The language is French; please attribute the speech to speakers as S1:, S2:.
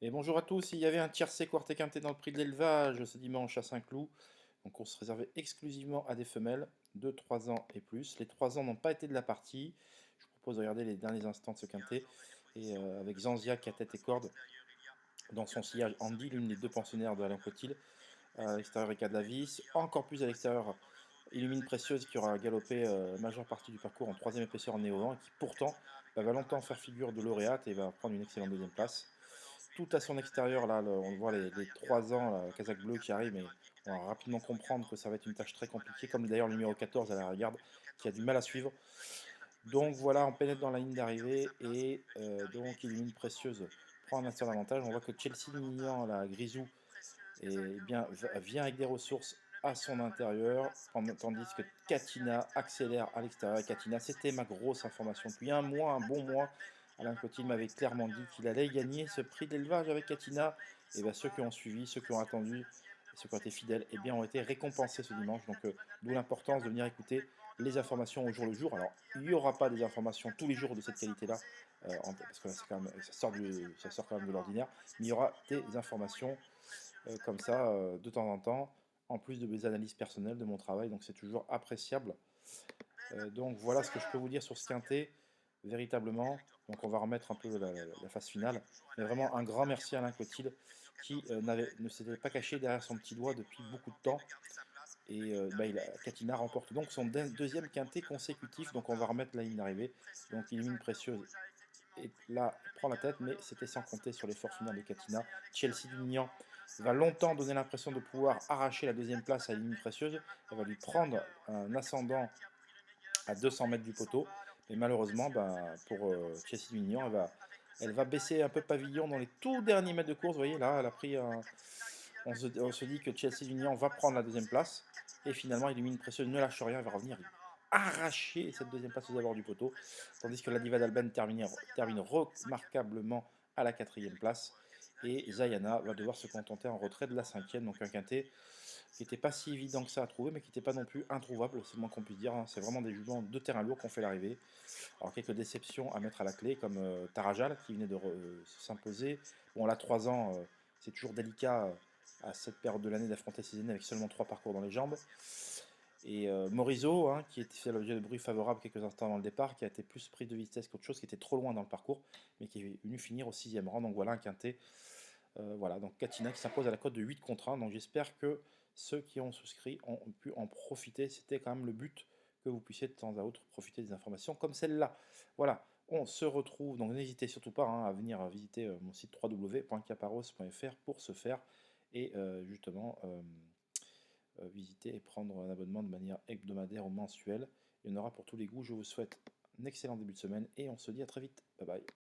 S1: Et bonjour à tous, il y avait un tiercé quarté quinté dans le prix de l'élevage ce dimanche à Saint-Cloud. Donc on se réservait exclusivement à des femelles de 3 ans et plus. Les 3 ans n'ont pas été de la partie. Je vous propose de regarder les derniers instants de ce quintet. Et avec Zanziak à tête et corde, dans son sillage Andy, l'une des deux pensionnaires de Alain Cotil. À l'extérieur Ricard Davis, encore plus à l'extérieur Illumine Précieuse qui aura galopé la majeure partie du parcours en troisième épaisseur en néo-vent et qui pourtant va longtemps faire figure de lauréate et va prendre une excellente deuxième place. Tout à son extérieur, là, on voit les 3 ans, la Kazakh bleu qui arrive, mais on va rapidement comprendre que ça va être une tâche très compliquée, comme d'ailleurs le numéro 14 à la regarde, qui a du mal à suivre. Donc voilà, on pénètre dans la ligne d'arrivée et donc Illumine Précieuse prend un instant d'avantage. On voit que Chelsea Mignon, la Grisou, bien, vient avec des ressources à son intérieur, tandis que Katina accélère à l'extérieur. Et Katina, c'était ma grosse information. Depuis un mois, un bon mois, Alain Cotil m'avait clairement dit qu'il allait gagner ce prix d'élevage avec Katina. Et bien ceux qui ont suivi, ceux qui ont attendu, ceux qui ont été fidèles, eh bien, ont été récompensés ce dimanche. Donc d'où l'importance de venir écouter les informations au jour le jour. Alors, il n'y aura pas des informations tous les jours de cette qualité-là, parce que là, quand même, ça sort quand même de l'ordinaire, mais il y aura des informations comme ça de temps en temps, en plus de mes analyses personnelles, de mon travail, donc c'est toujours appréciable. Donc voilà ce que je peux vous dire sur ce quintet, véritablement. Donc on va remettre un peu la phase finale, mais vraiment un grand merci à Alain Cotil qui ne s'était pas caché derrière son petit doigt depuis beaucoup de temps. Et Katina remporte donc son deuxième quintet consécutif, donc on va remettre la ligne d'arrivée. Donc Illumine Précieuse et là prend la tête, mais c'était sans compter sur l'effort final de Katina. Chelsea Vignan va longtemps donner l'impression de pouvoir arracher la deuxième place à Ligne Précieuse. Elle va lui prendre un ascendant à 200 mètres du poteau, mais malheureusement, pour Chelsea Vignan, elle va baisser un peu pavillon dans les tout derniers mètres de course. Vous voyez, là, elle a pris on se dit que Chelsea Vignan va prendre la deuxième place, et finalement, Illumine Précieuse ne lâche rien, elle va revenir arracher cette deuxième place aux abords du poteau, tandis que la Diva d'Alben termine remarquablement à la quatrième place, et Zayana va devoir se contenter en retrait de la cinquième, donc un quintet qui n'était pas si évident que ça à trouver, mais qui n'était pas non plus introuvable, c'est le moins qu'on puisse dire, hein. C'est vraiment des juments de terrain lourd qu'on fait l'arrivée. Alors quelques déceptions à mettre à la clé, comme Tarajal qui venait de s'imposer. Bon là 3 ans, c'est toujours délicat à cette période de l'année d'affronter ces années avec seulement 3 parcours dans les jambes. Et Morizot, hein, qui était fait l'objet de bruit favorable quelques instants avant le départ, qui a été plus pris de vitesse qu'autre chose, qui était trop loin dans le parcours, mais qui est venu finir au 6e rang. Donc voilà un quintet. Voilà, donc Katina qui s'impose à la cote de 8 contre 1. Donc j'espère que ceux qui ont souscrit ont pu en profiter. C'était quand même le but, que vous puissiez de temps à autre profiter des informations comme celle-là. Voilà, on se retrouve, donc n'hésitez surtout pas à venir visiter mon site www.caparos.fr pour ce faire et justement visiter et prendre un abonnement de manière hebdomadaire ou mensuelle. Il y en aura pour tous les goûts. Je vous souhaite un excellent début de semaine et on se dit à très vite. Bye bye.